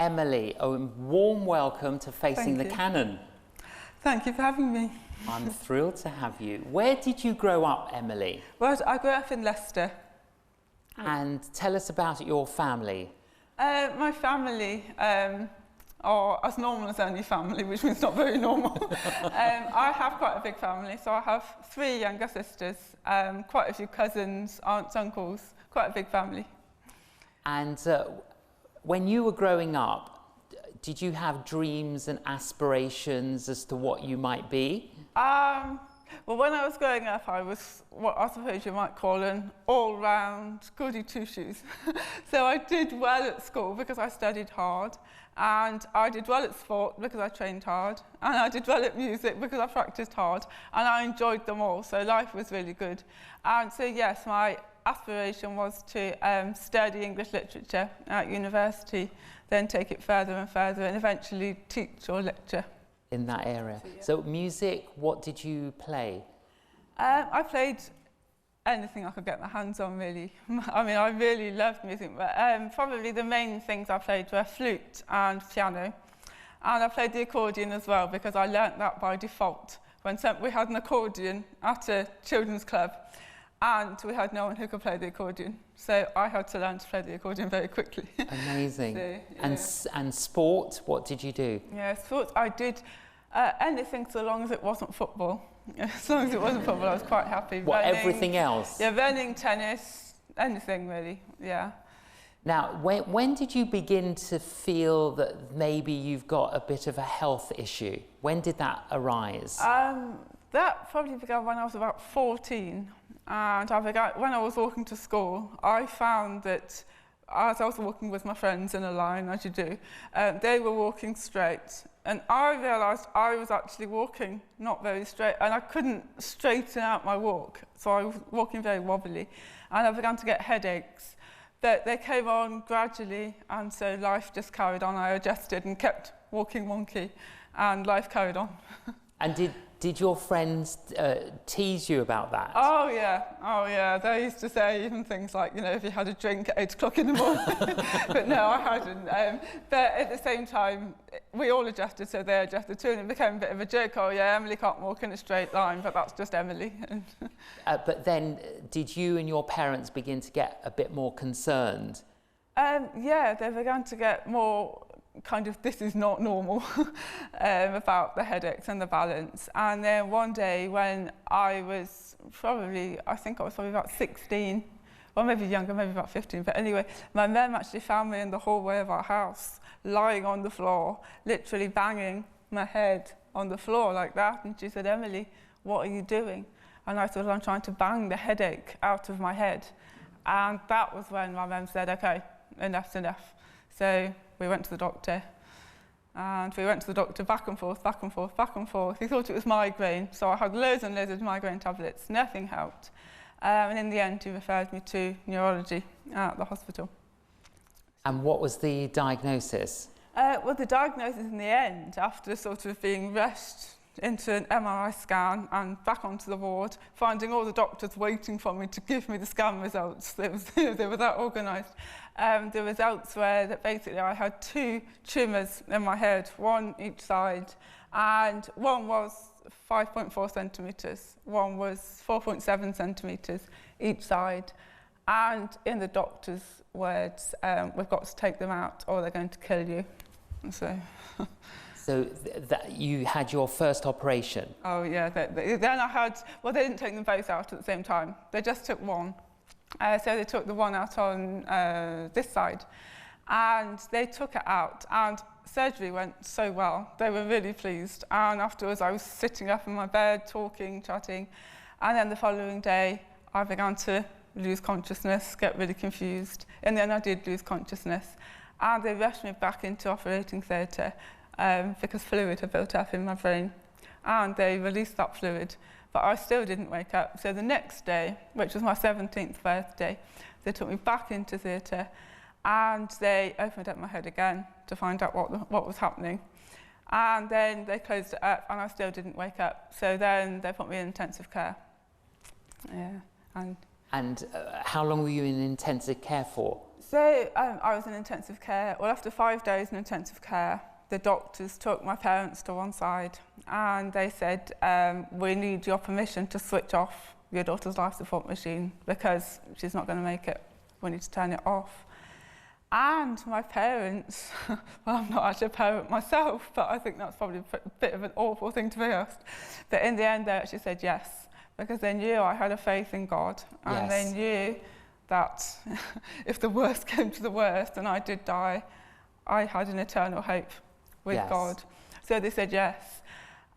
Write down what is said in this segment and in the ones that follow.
Emily Owen, warm welcome to Facing the Canon. Thank you for having me. I'm thrilled to have you. Where did you grow up, Emily? Well, I grew up in Leicester. And tell us about your family. My family are as normal as any family, which means not very normal. I have quite a big family, so I have 3 younger sisters, quite a few cousins, aunts, uncles, quite a big family. And when you were growing up, did you have dreams and aspirations as to what you might be? Well, when I was growing up, I was what I suppose you might call an all-round goody two-shoes. So I did well at school because I studied hard, and I did well at sport because I trained hard, and I did well at music because I practiced hard, and I enjoyed them all, so life was really good. And so yes, my aspiration was to study English literature at university, then take it further and further, and eventually teach or lecture. In that area. So music, what did you play? I played anything I could get my hands on, really. I mean, I really loved music, but probably the main things I played were flute and piano. And I played the accordion as well, because I learnt that by default. When we had an accordion at a children's club, and we had no one who could play the accordion. So I had to learn to play the accordion very quickly. Amazing. So, yeah. And sport, what did you do? Yeah, sports, I did anything so long as it wasn't football. As long as it wasn't football, I was quite happy. What, running, everything else? Yeah, running, tennis, anything really, yeah. Now, when did you begin to feel that maybe you've got a bit of a health issue? When did that arise? That probably began when I was about 14. And when I was walking to school, I found that as I was walking with my friends in a line, as you do, they were walking straight. And I realised I was actually walking not very straight, and I couldn't straighten out my walk. So I was walking very wobbly, and I began to get headaches. But they came on gradually, and so life just carried on. I adjusted and kept walking wonky, and life carried on. And did your friends tease you about that? Oh yeah. They used to say even things like, you know, if you had a drink at 8 o'clock in the morning. But no, I hadn't. But at the same time, we all adjusted, so they adjusted too, and it became a bit of a joke. Oh yeah, Emily can't walk in a straight line, but that's just Emily. But then, did you and your parents begin to get a bit more concerned? Yeah, they began to get more kind of, this is not normal, about the headaches and the balance. And then one day when I was probably about 16, or maybe younger, maybe about 15, but anyway, my mum actually found me in the hallway of our house, lying on the floor, literally banging my head on the floor like that. And she said, "Emily, what are you doing?" And I thought, I'm trying to bang the headache out of my head. And that was when my mum said, "Okay, enough's enough." So we went to the doctor, and we went to the doctor back and forth, back and forth, back and forth. He thought it was migraine, so I had loads and loads of migraine tablets. Nothing helped. And in the end, he referred me to neurology at the hospital. And what was the diagnosis? Well, the diagnosis in the end, after sort of being rushed into an MRI scan and back onto the ward, finding all the doctors waiting for me to give me the scan results. They were that organised. The results were that basically I had 2 tumours in my head, one each side, and one was 5.4 centimetres, one was 4.7 centimetres each side. And in the doctor's words, we've got to take them out or they're going to kill you. So... So that you had your first operation? Oh yeah, then I had, well, they didn't take them both out at the same time. They just took one. So they took the one out on this side, and they took it out, and surgery went so well. They were really pleased. And afterwards I was sitting up in my bed, talking, chatting, and then the following day I began to lose consciousness, get really confused. And then I did lose consciousness, and they rushed me back into operating theatre. Because fluid had built up in my brain, and they released that fluid, but I still didn't wake up. So the next day, which was my 17th birthday, they took me back into theatre, and they opened up my head again to find out what was happening. And then they closed it up, and I still didn't wake up. So then they put me in intensive care. Yeah, And how long were you in intensive care for? So I was in intensive care. Well, after 5 days in intensive care, the doctors took my parents to one side and they said, we need your permission to switch off your daughter's life support machine because she's not going to make it. We need to turn it off. And my parents, well, I'm not actually a parent myself, but I think that's probably a bit of an awful thing to be asked. But in the end, they actually said yes, because they knew I had a faith in God, and they knew that if the worst came to the worst and I did die, I had an eternal hope with God. So they said yes.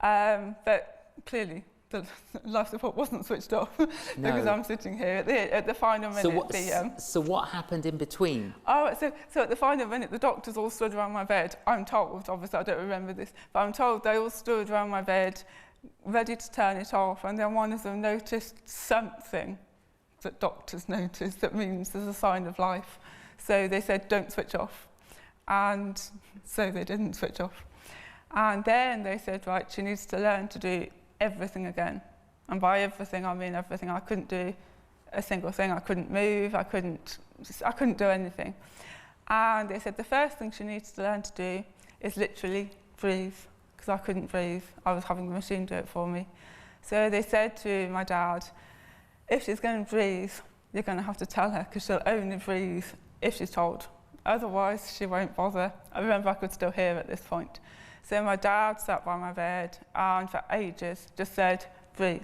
But clearly, the life support wasn't switched off because I'm sitting here at the final minute. So what happened in between? Oh, so at the final minute, the doctors all stood around my bed. I'm told, obviously I don't remember this, but I'm told they all stood around my bed, ready to turn it off, and then one of them noticed something that doctors notice that means there's a sign of life. So they said, don't switch off. And so they didn't switch off. And then they said, right, she needs to learn to do everything again. And by everything, I mean everything. I couldn't do a single thing. I couldn't move. I couldn't do anything. And they said the first thing she needs to learn to do is literally breathe, because I couldn't breathe. I was having the machine do it for me. So they said to my dad, if she's going to breathe, you're going to have to tell her, because she'll only breathe if she's told. Otherwise, she won't bother. I remember I could still hear at this point. So my dad sat by my bed and for ages just said, breathe,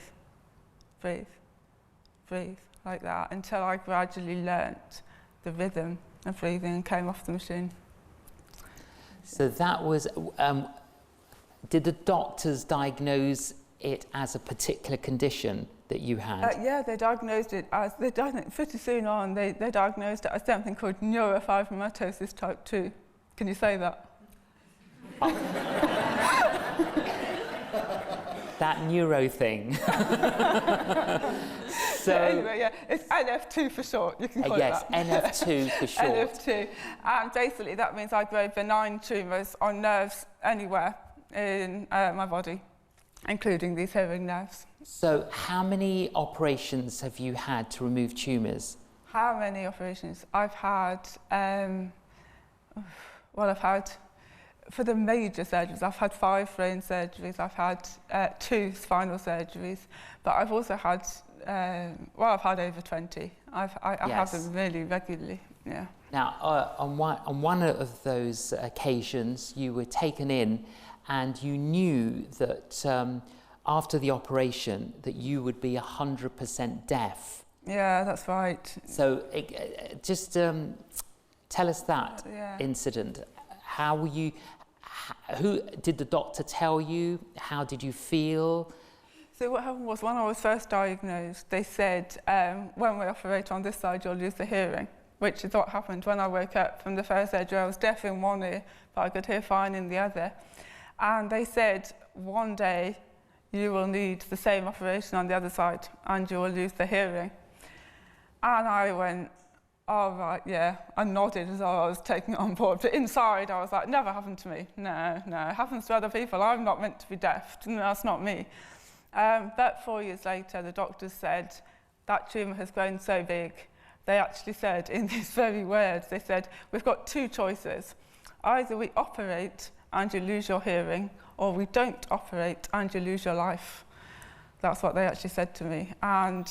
breathe, breathe, like that, until I gradually learnt the rhythm of breathing and came off the machine. So that was, did the doctors diagnose it as a particular condition that you had? Yeah, they diagnosed it as, pretty soon on, they diagnosed it as something called Neurofibromatosis Type 2. Can you say that? That neuro thing. So anyway, yeah, it's NF2 for short. You can call it that. Yes, NF2 for short. NF2, and basically that means I grow benign tumours on nerves anywhere in my body, including these hearing nerves. So how many operations have you had to remove tumours? How many operations? I've had, well, I've had, for the major surgeries, I've had 5 brain surgeries, I've had 2 spinal surgeries, but I've also had, well, I've had over 20. I have them really regularly, yeah. Now, on one of those occasions, you were taken in and you knew that after the operation that you would be 100% deaf. Yeah, that's right. So just tell us that incident. How were you, who did the doctor tell you? How did you feel? So what happened was, when I was first diagnosed, they said, when we operate on this side, you'll lose the hearing, which is what happened when I woke up from the first surgery. I was deaf in one ear, but I could hear fine in the other. And they said, one day you will need the same operation on the other side and you will lose the hearing. And I went, oh, right, yeah. I nodded as though I was taking it on board. But inside, I was like, never happened to me. No, it happens to other people. I'm not meant to be deaf. No, that's not me. But 4 years later, the doctors said, that tumour has grown so big. They actually said, in these very words, they said, we've got 2 choices. Either we operate and you lose your hearing, or we don't operate and you lose your life. That's what they actually said to me. And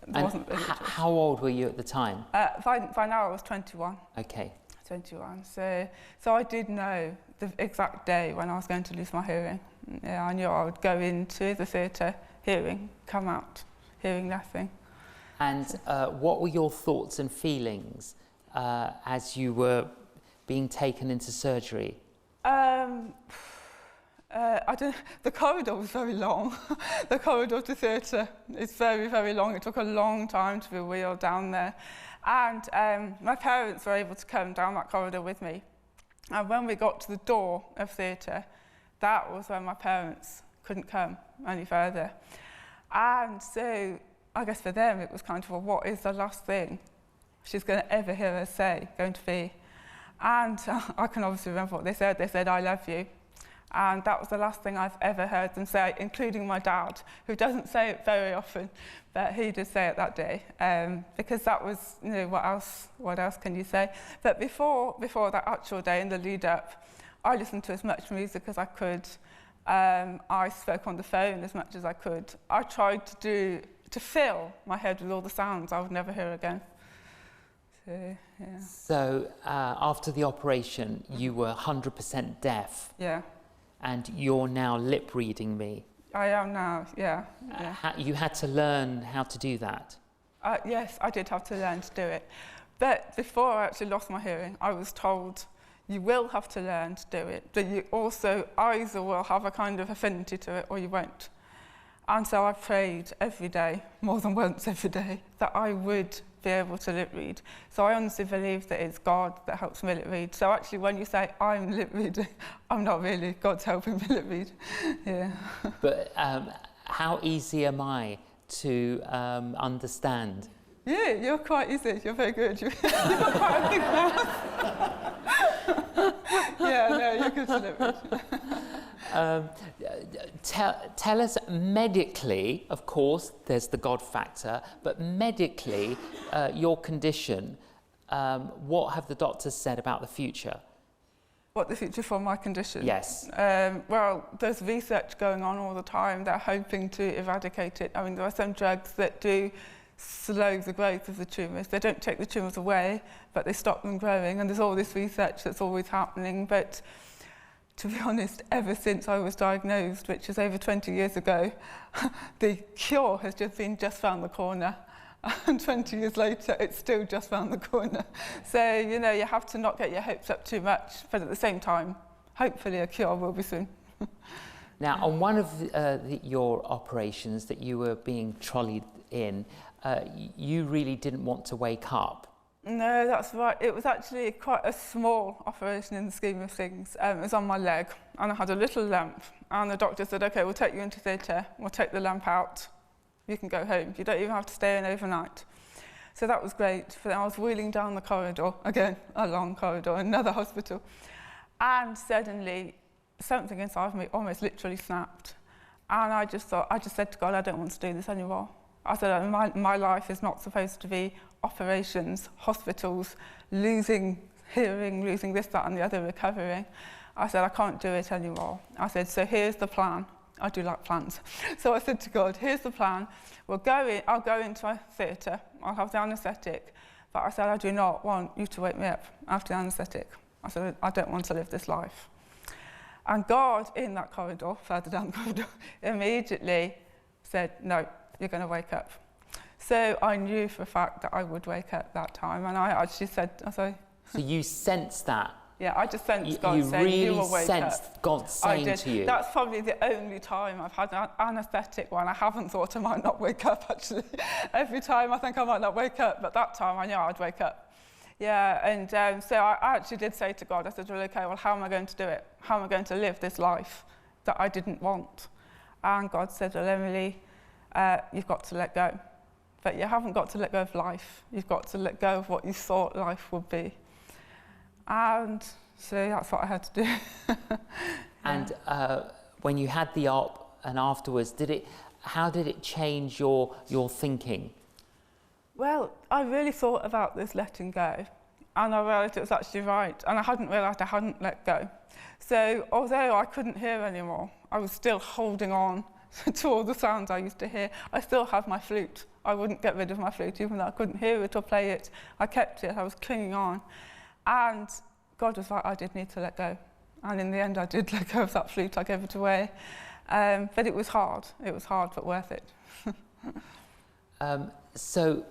wasn't really how old were you at the time? By now I was 21. Okay. 21. So I did know the exact day when I was going to lose my hearing. Yeah, I knew I would go into the theatre hearing, come out hearing nothing. And what were your thoughts and feelings as you were being taken into surgery? I don't. The corridor was very long. The corridor to theatre is very, very long. It took a long time to be wheeled down there. And my parents were able to come down that corridor with me. And when we got to the door of theatre, that was when my parents couldn't come any further. And so I guess for them it was kind of, well, what is the last thing she's going to ever hear us say going to be? And I can obviously remember what they said. They said, I love you. And that was the last thing I've ever heard them say, including my dad, who doesn't say it very often, but he did say it that day, because that was, you know, what else can you say? But before that actual day, in the lead up, I listened to as much music as I could. I spoke on the phone as much as I could. I tried to fill my head with all the sounds I would never hear again. So, yeah. So after the operation, you were 100% deaf. Yeah. And you're now lip reading me. I am now, yeah. You had to learn how to do that. Yes, I did have to learn to do it. But before I actually lost my hearing, I was told, you will have to learn to do it, but you also either will have a kind of affinity to it or you won't. And so I prayed every day, more than once every day, that I would be able to lip read. So I honestly believe that it's God that helps me lip read. So actually when you say I'm lip reading, I'm not really. God's helping me lip read. Yeah. But how easy am I to understand? Yeah, you're quite easy. You're very good. You've got quite a big mouth. Yeah, no, you're good to lip read. Tell us medically, of course, there's the God factor, but medically, your condition, what have the doctors said about the future? What, the future for my condition? Yes. Well, there's research going on all the time. They're hoping to eradicate it. I mean, there are some drugs that do slow the growth of the tumours. They don't take the tumours away, but they stop them growing. And there's all this research that's always happening. But to be honest, ever since I was diagnosed, which is over 20 years ago, the cure has just been round the corner. And 20 years later, it's still just round the corner. So, you know, you have to not get your hopes up too much, but at the same time, hopefully a cure will be soon. Now, on one of your operations that you were being trolleyed in, you really didn't want to wake up. No, that's right. It was actually quite a small operation in the scheme of things. It was on my leg, and I had a little lump. And the doctor said, OK, we'll take you into theatre, we'll take the lump out. You can go home. You don't even have to stay in overnight. So that was great. But then I was wheeling down the corridor, again, a long corridor, another hospital. And suddenly, something inside of me almost literally snapped. And I just said to God, I don't want to do this anymore. I said, my life is not supposed to be operations, hospitals, losing hearing, losing this, that, and the other, recovering. I said, I can't do it anymore. I said, so here's the plan. I do like plans. So I said to God, here's the plan. I'll go into a theatre. I'll have the anaesthetic. But I said, I do not want you to wake me up after the anaesthetic. I said, I don't want to live this life. And God, in that corridor, further down the corridor, immediately said, no, you're going to wake up. So I knew for a fact that I would wake up that time. And I actually said, So you sensed that? Yeah, I just sensed God saying, you will wake up. You really sensed God saying to you? That's probably the only time I've had an anaesthetic when I haven't thought I might not wake up, actually. Every time I think I might not wake up, but that time I knew I'd wake up. Yeah, and so I actually did say to God, I said, well, OK, well, how am I going to do it? How am I going to live this life that I didn't want? And God said, well, Emily, you've got to let go. But you haven't got to let go of life. You've got to let go of what you thought life would be. And so that's what I had to do. Yeah. And when you had the op and afterwards, how did it change your thinking? Well, I really thought about this letting go, and I realised it was actually right, and I hadn't realised I hadn't let go. So although I couldn't hear anymore, I was still holding on to all the sounds I used to hear. I still have my flute. I wouldn't get rid of my flute, even though I couldn't hear it or play it. I kept it, I was clinging on. And God was like, I did need to let go. And in the end, I did let go of that flute. I gave it away. But it was hard. It was hard, but worth it. So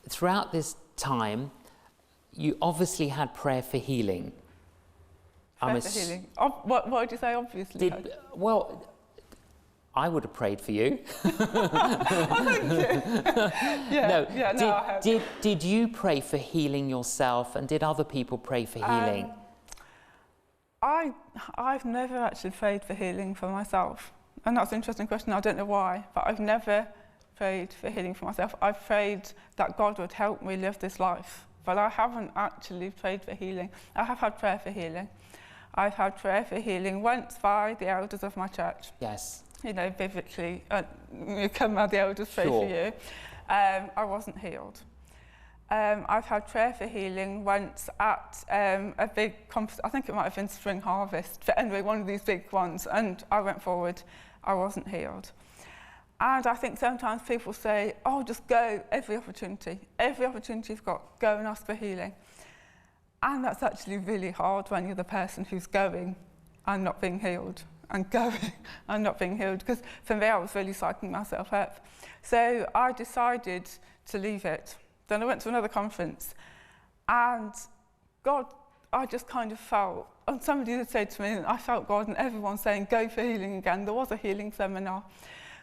throughout this time, you obviously had prayer for healing. Prayer for healing? What did you say, obviously? Well, I would have prayed for you. Thank you. Did you pray for healing yourself, and did other people pray for healing? I've never actually prayed for healing for myself. And that's an interesting question. I don't know why, but I've never prayed for healing for myself. I've prayed that God would help me live this life, but I haven't actually prayed for healing. I have had prayer for healing. I've had prayer for healing once by the elders of my church. Yes. You know, biblically, you come out, the elders pray for you. I wasn't healed. I've had prayer for healing once at a big conference. I think it might have been Spring Harvest, but anyway, one of these big ones, and I went forward. I wasn't healed. And I think sometimes people say, oh, just go every opportunity you've got, go and ask for healing. And that's actually really hard when you're the person who's going and not being healed, and going and not being healed, because for me I was really psyching myself up. So I decided to leave it. Then I went to another conference, and God, I just kind of felt, and somebody did say to me, and I felt God and everyone saying, go for healing again. There was a healing seminar.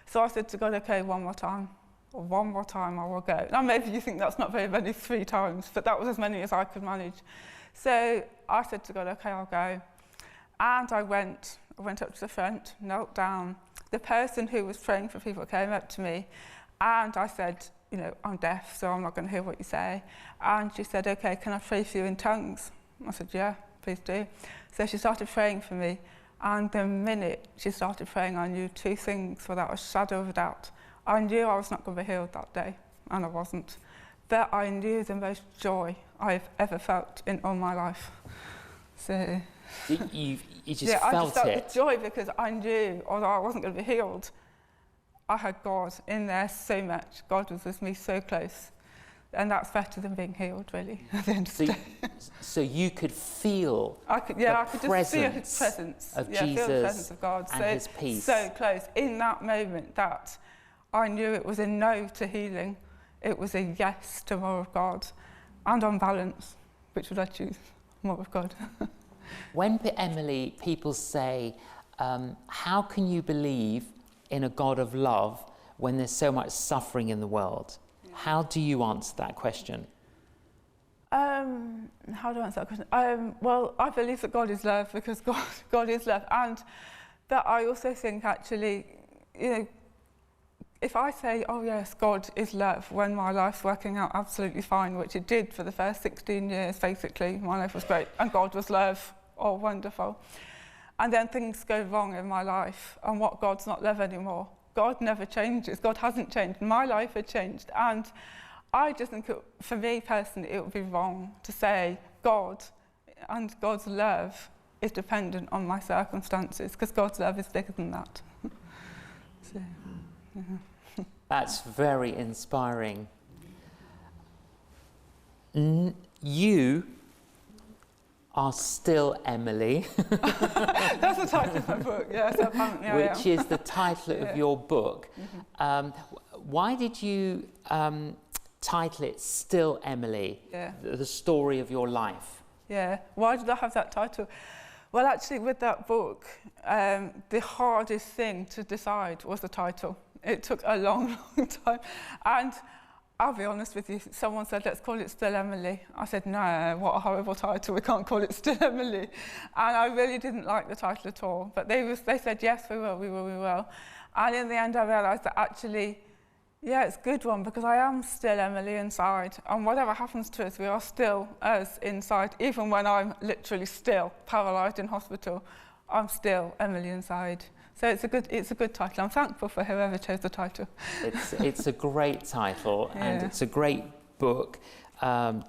So I said to God, okay, one more time I will go. Now maybe you think that's not very many, 3 times, but that was as many as I could manage. So I said to God, okay, I'll go. And I went up to the front, knelt down. The person who was praying for people came up to me, and I said, you know, I'm deaf, so I'm not going to hear what you say. And she said, okay, can I pray for you in tongues? I said, yeah, please do. So she started praying for me, and the minute she started praying, I knew 2 things without a shadow of a doubt. I knew I was not going to be healed that day, and I wasn't. But I knew the most joy I've ever felt in all my life. So You just yeah, felt I just felt it. the joy, because I knew, although I wasn't going to be healed, I had God in there so much. God was with me so close. And that's better than being healed, really, at the end of the day. So you could feel I could just feel his presence of Jesus, feel the presence of God, and his peace. So close. In that moment, that I knew it was a no to healing. It was a yes to more of God. And on balance, which would I choose? More of God. When, Emily, people say, how can you believe in a God of love when there's so much suffering in the world? How do you answer that question? How do I answer that question? Well, I believe that God is love, because God is love. But I also think, actually, you know, if I say, oh yes, God is love, when my life's working out absolutely fine, which it did for the first 16 years, basically, my life was great, and God was love, oh, wonderful. And then things go wrong in my life, and what God's not love anymore. God never changes. God hasn't changed. My life had changed. And I just think, for me personally, it would be wrong to say God and God's love is dependent on my circumstances, because God's love is bigger than that. So, yeah. That's very inspiring. You are still Emily. That's the title of my book, yes, apparently I am. Which is the title of your book. Mm-hmm. Why did you title it Still Emily, the story of your life? Yeah, why did I have that title? Well, actually, with that book, the hardest thing to decide was the title. It took a long, long time. And I'll be honest with you, someone said, let's call it Still Emily. I said, no, what a horrible title, we can't call it Still Emily. And I really didn't like the title at all. But they said, yes, we will. And in the end, I realised that actually, yeah, it's a good one, because I am still Emily inside. And whatever happens to us, we are still us inside. Even when I'm literally still paralysed in hospital, I'm still Emily inside. So it's a good title. I'm thankful for whoever chose the title. It's a great title, and it's a great book.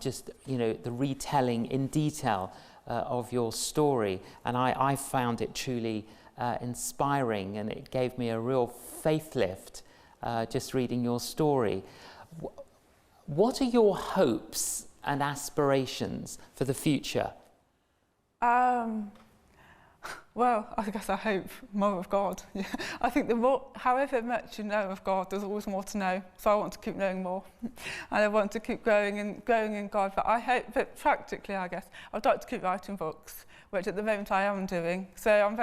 Just, you know, the retelling in detail of your story, and I found it truly inspiring, and it gave me a real faith lift just reading your story. What are your hopes and aspirations for the future? Well, I guess I hope more of God. Yeah. I think the more, however much you know of God, there's always more to know. So I want to keep knowing more, and I want to keep growing in God. But I hope, but practically, I guess, I'd like to keep writing books, which at the moment I am doing. So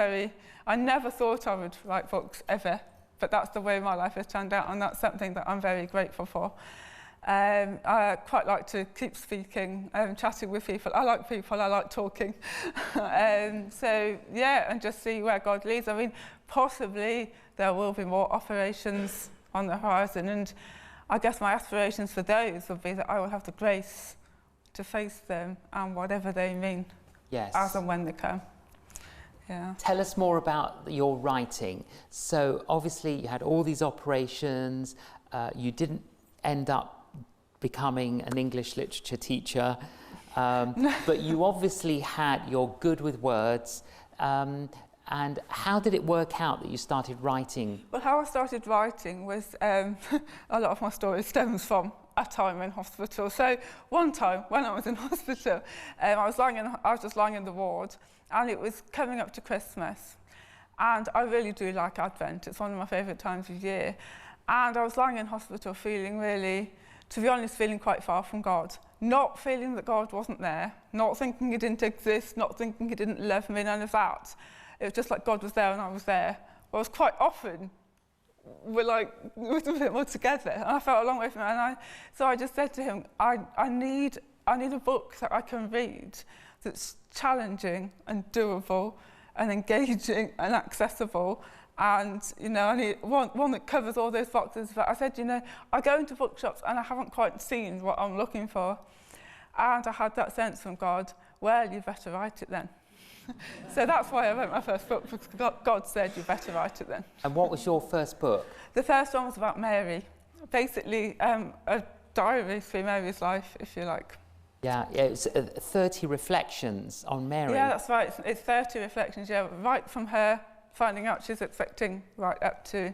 I never thought I would write books ever, but that's the way my life has turned out, and that's something that I'm very grateful for. I quite like to keep speaking, chatting with people. I like people, I like talking. So, yeah, and just see where God leads. I mean, possibly there will be more operations on the horizon, and I guess my aspirations for those would be that I will have the grace to face them and whatever they mean, yes, as and when they come. Yeah. Tell us more about your writing. So obviously you had all these operations, you didn't end up becoming an English literature teacher, but you obviously you're good with words. And how did it work out that you started writing? Well, how I started writing was a lot of my story stems from a time in hospital. So one time when I was in hospital, I was just lying in the ward, and it was coming up to Christmas. And I really do like Advent. It's one of my favourite times of year. And I was lying in hospital feeling really, to be honest, feeling quite far from God. Not feeling that God wasn't there, not thinking he didn't exist, not thinking he didn't love me, none of that. It was just like God was there and I was there. Whereas quite often, we're a bit more together. And I felt a long way from it. So I just said to him, I need a book that I can read that's challenging and doable and engaging and accessible. And, I need one that covers all those boxes. But I said, I go into bookshops and I haven't quite seen what I'm looking for. And I had that sense from God, well, you better write it then. So that's why I wrote my first book, because God said, you better write it then. And what was your first book? The first one was about Mary. Basically, a diary through Mary's life, if you like. Yeah, it's 30 reflections on Mary. Yeah, that's right. It's 30 reflections, yeah, right from her finding out she's expecting right up to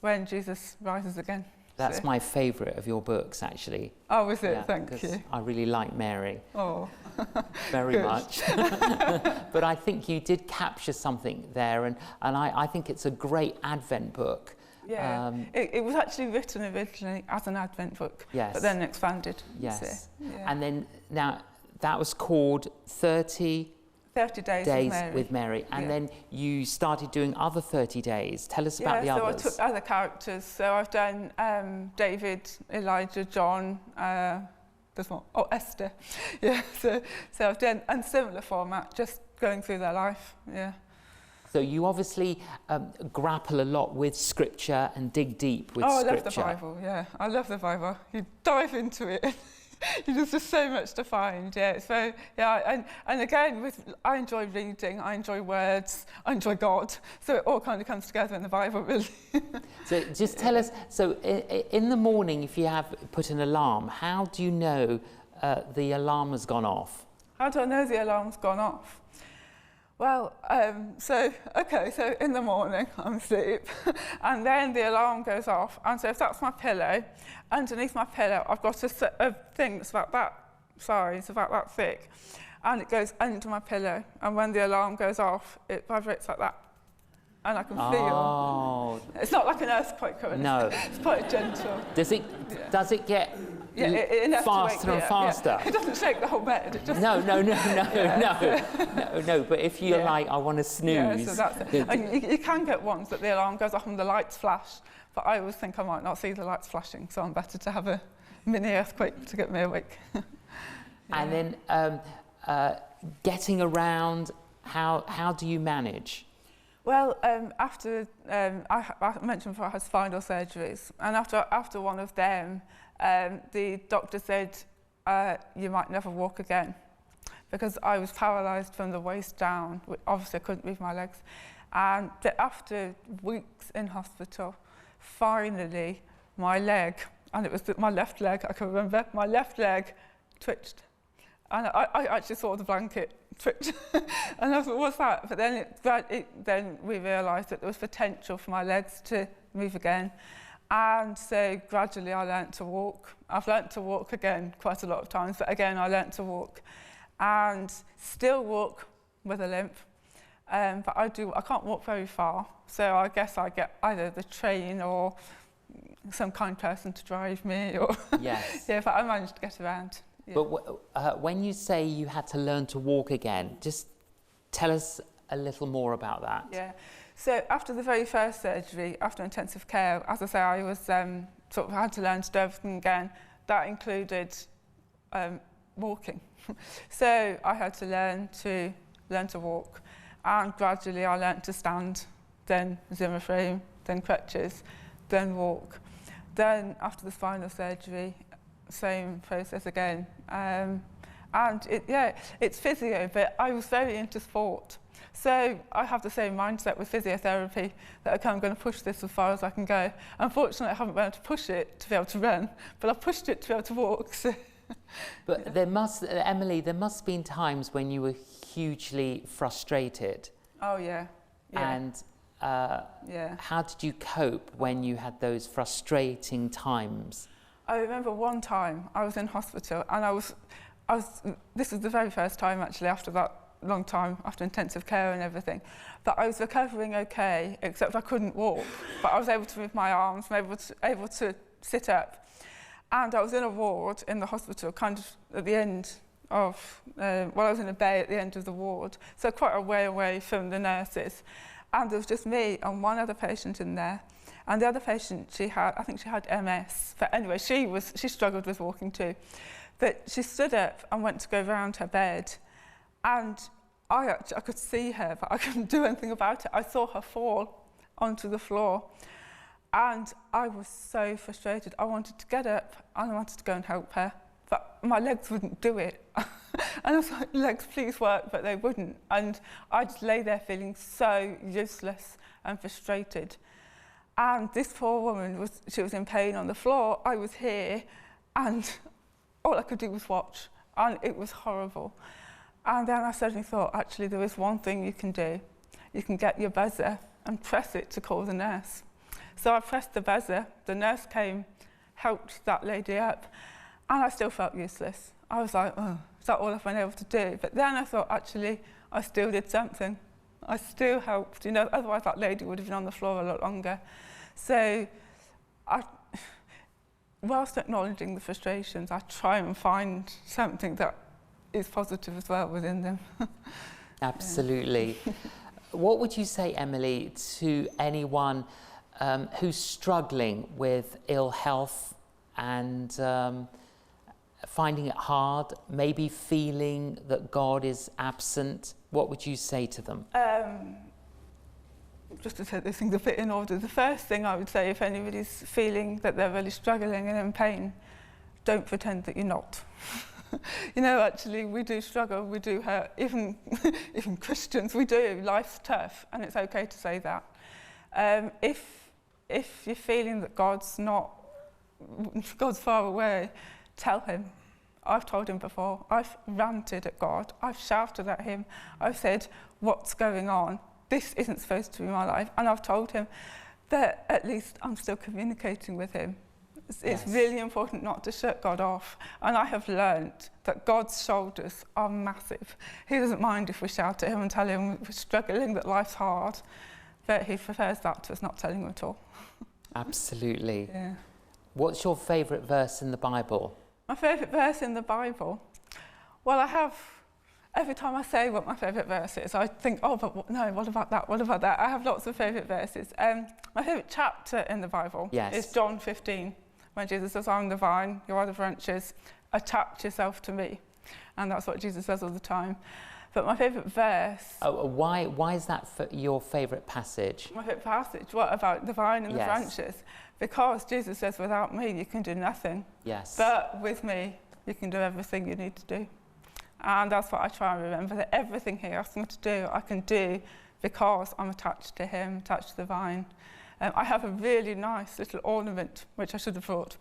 when Jesus rises again. That's my favourite of your books, actually. Oh, is it? Yeah, Thank you. I really like Mary. Oh, very much. But I think you did capture something there, and I think it's a great Advent book. Yeah, it was actually written originally as an Advent book, yes. But then expanded. Yes. So, yeah. And then now that was called 30 days with Mary. And then you started doing other 30 days. Tell us about the others. So I took other characters. So I've done David, Elijah, John, there's one, Esther. Yeah, so I've done a similar format, just going through their life, yeah. So you obviously grapple a lot with scripture and dig deep with scripture. I love the Bible, yeah. I love the Bible. You dive into it. There's just so much to find, yeah. So, yeah, and again, I enjoy reading, I enjoy words, I enjoy God. So it all kind of comes together in the Bible, really. So just tell us, so in the morning, if you have put an alarm, how do you know the alarm has gone off? How do I know the alarm's gone off? Well, so in the morning, I'm asleep, and then the alarm goes off, and so if that's my pillow, underneath my pillow, I've got a thing that's about that size, about that thick, and it goes under my pillow, and when the alarm goes off, it vibrates like that, and I can feel. It's not like an earthquake current. No. It's quite gentle. Does it get faster and faster? Yeah. It doesn't shake the whole bed. It just No. But if you're like, I want to snooze. Yeah, so that's it. And you can get ones that the alarm goes off and the lights flash, but I always think I might not see the lights flashing, so I'm better to have a mini earthquake to get me awake. And then getting around, how do you manage? Well, after I mentioned before I had spinal surgeries, and after one of them, the doctor said, you might never walk again, because I was paralysed from the waist down. Obviously, I couldn't move my legs. And after weeks in hospital, finally, my leg, and it was my left leg, I can remember, my left leg twitched. And I actually saw the blanket twitch. And I thought, what's that? But then, then we realised that there was potential for my legs to move again. And so gradually I learnt to walk. I've learnt to walk again quite a lot of times, but again I learnt to walk. And still walk with a limp. But I can't walk very far. So I guess I get either the train or some kind person to drive me. Or Yes. Yeah, but I managed to get around. Yeah. But when you say you had to learn to walk again, just tell us a little more about that. Yeah. So after the very first surgery, after intensive care, as I say, I was had to learn to do everything again. That included walking. So I had to learn to walk, and gradually I learned to stand, then Zimmer frame, then crutches, then walk. Then after the spinal surgery, same process again. And it's physio, but I was very into sport. So I have the same mindset with physiotherapy, that okay, I'm going to push this as far as I can go. Unfortunately, I haven't been able to push it to be able to run, but I've pushed it to be able to walk. So. But Emily, there must have been times when you were hugely frustrated. Oh, yeah. And how did you cope when you had those frustrating times? I remember one time I was in hospital, and this was the very first time actually after that long time, after intensive care and everything, that I was recovering okay, except I couldn't walk, but I was able to move my arms, able to sit up. And I was in a ward in the hospital, kind of at the end of, I was in a bay at the end of the ward, so quite a way away from the nurses. And there was just me and one other patient in there. And the other patient, I think she had MS, but anyway, she struggled with walking too. But she stood up and went to go round her bed, and I could see her, but I couldn't do anything about it. I saw her fall onto the floor, and I was so frustrated. I wanted to get up and I wanted to go and help her, but my legs wouldn't do it. And I was like, legs, please work, but they wouldn't. And I just lay there feeling so useless and frustrated. And this poor woman, she was in pain on the floor. I was here, and all I could do was watch, and it was horrible. And then I suddenly thought, actually, there is one thing you can do. You can get your buzzer and press it to call the nurse. So I pressed the buzzer, the nurse came, helped that lady up, and I still felt useless. I was like, oh, is that all I've been able to do? But then I thought, actually, I still did something. I still helped, otherwise that lady would have been on the floor a lot longer. So whilst acknowledging the frustrations, I try and find something that is positive as well within them. Absolutely. What would you say, Emily, to anyone who's struggling with ill health and finding it hard, maybe feeling that God is absent? What would you say to them? Just to take these things a bit in order, the first thing I would say, if anybody's feeling that they're really struggling and in pain, don't pretend that you're not. Actually, we do struggle, we do hurt, even Christians, we do. Life's tough, and it's okay to say that. If you're feeling that God's far away, tell him. I've told him before. I've ranted at God. I've shouted at him. I've said, what's going on? This isn't supposed to be my life. And I've told him that at least I'm still communicating with him. It's really important not to shut God off. And I have learned that God's shoulders are massive. He doesn't mind if we shout at him and tell him we're struggling, that life's hard. But he prefers that to us not telling him at all. Absolutely. Yeah. What's your favourite verse in the Bible? My favourite verse in the Bible? Well, every time I say what my favourite verse is, I think, oh, but no, what about that? What about that? I have lots of favourite verses. My favourite chapter in the Bible is John 15, when Jesus says, I'm the vine, you are the branches, attach yourself to me. And that's what Jesus says all the time. But my favourite verse... why is that your favourite passage? My favourite passage? What about the vine and the branches? Because Jesus says, without me, you can do nothing. Yes. But with me, you can do everything you need to do. And that's what I try and remember, that everything he asks me to do, I can do because I'm attached to him, attached to the vine. I have a really nice little ornament, which I should have brought,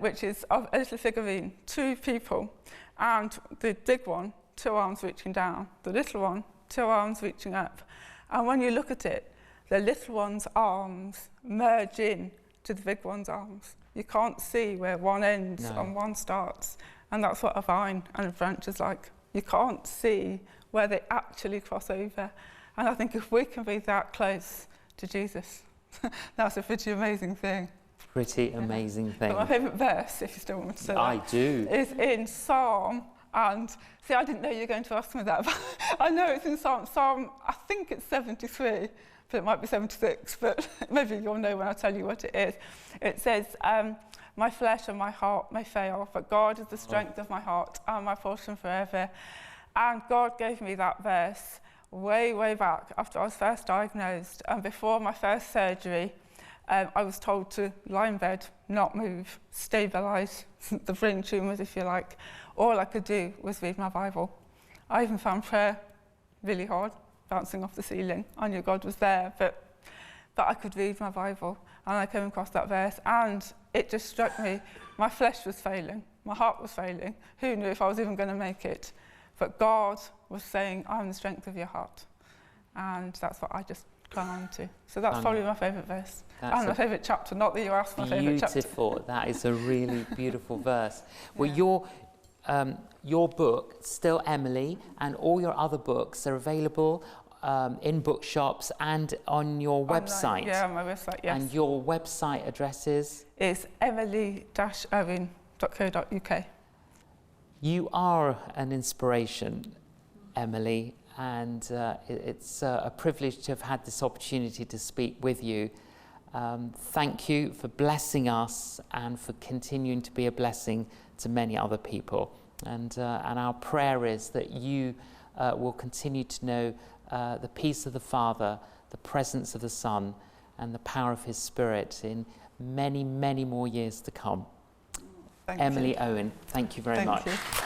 which is of a little figurine, 2 people, and the big one, 2 arms reaching down, the little one, 2 arms reaching up. And when you look at it, the little one's arms merge in to the big one's arms. You can't see where one ends and one starts. And that's what a vine and a branch is like. You can't see where they actually cross over. And I think if we can be that close to Jesus, that's a pretty amazing thing. Pretty amazing thing. But my favourite verse, if you still want me to say I do, is in Psalm. And see, I didn't know you were going to ask me that, but I know it's in Psalm, I think it's 73, but it might be 76, but maybe you'll know when I tell you what it is. It says, my flesh and my heart may fail, but God is the strength of my heart and my portion forever. And God gave me that verse way, way back after I was first diagnosed and before my first surgery. I was told to lie in bed, not move, stabilise the brain tumours, if you like. All I could do was read my Bible. I even found prayer really hard, bouncing off the ceiling. I knew God was there, but I could read my Bible. And I came across that verse, and it just struck me. My flesh was failing. My heart was failing. Who knew if I was even going to make it? But God was saying, I'm the strength of your heart. And that's what I just clung on to. So that's probably my favourite verse. And my favourite chapter. Not that you asked my favourite chapter. Beautiful. That is a really beautiful verse. Well, your book, Still Emily, and all your other books are available in bookshops and on your website. Yeah, on my website, yes. And your website address is? It's emily-owen.co.uk. You are an inspiration, Emily, and it's a privilege to have had this opportunity to speak with you. Thank you for blessing us and for continuing to be a blessing to many other people. And our prayer is that you will continue to know the peace of the Father, the presence of the Son, and the power of His Spirit in many, many more years to come. Thank Emily you. Owen, thank you very much. Thank you.